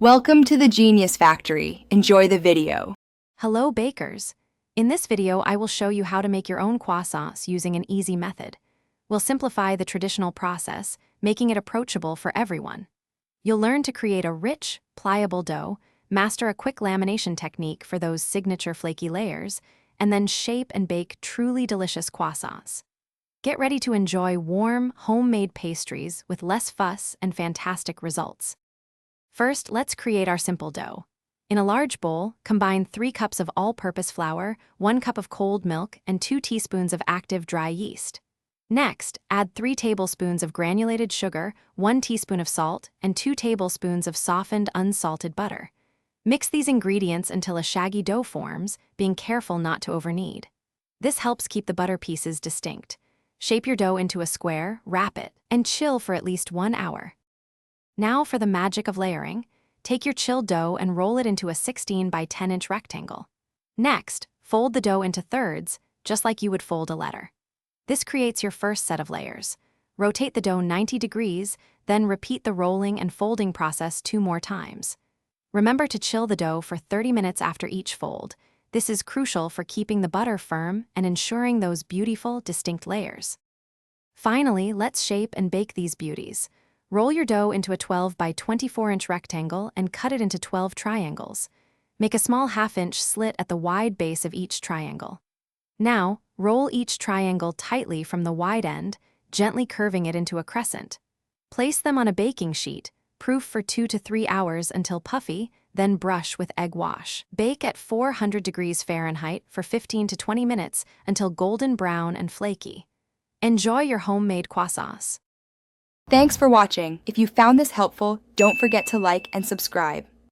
Welcome to the Genius Factory. Enjoy the video. Hello, bakers. In this video, I will show you how to make your own croissants using an easy method. We'll simplify the traditional process, making it approachable for everyone. You'll learn to create a rich, pliable dough, master a quick lamination technique for those signature flaky layers, and then shape and bake truly delicious croissants. Get ready to enjoy warm, homemade pastries with less fuss and fantastic results. First, let's create our simple dough. In a large bowl, combine 3 cups of all-purpose flour, 1 cup of cold milk, and 2 teaspoons of active dry yeast. Next, add 3 tablespoons of granulated sugar, 1 teaspoon of salt, and 2 tablespoons of softened, unsalted butter. Mix these ingredients until a shaggy dough forms, being careful not to overknead. This helps keep the butter pieces distinct. Shape your dough into a square, wrap it, and chill for at least 1 hour. Now for the magic of layering. Take your chilled dough and roll it into a 16 by 10-inch rectangle. Next, fold the dough into thirds, just like you would fold a letter. This creates your first set of layers. Rotate the dough 90 degrees, then repeat the rolling and folding process 2 more times. Remember to chill the dough for 30 minutes after each fold. This is crucial for keeping the butter firm and ensuring those beautiful, distinct layers. Finally, let's shape and bake these beauties. Roll your dough into a 12 by 24-inch rectangle and cut it into 12 triangles. Make a small half-inch slit at the wide base of each triangle. Now, roll each triangle tightly from the wide end, gently curving it into a crescent. Place them on a baking sheet, proof for 2 to 3 hours until puffy, then brush with egg wash. Bake at 400 degrees Fahrenheit for 15 to 20 minutes until golden brown and flaky. Enjoy your homemade croissants. Thanks for watching. If you found this helpful, don't forget to like and subscribe.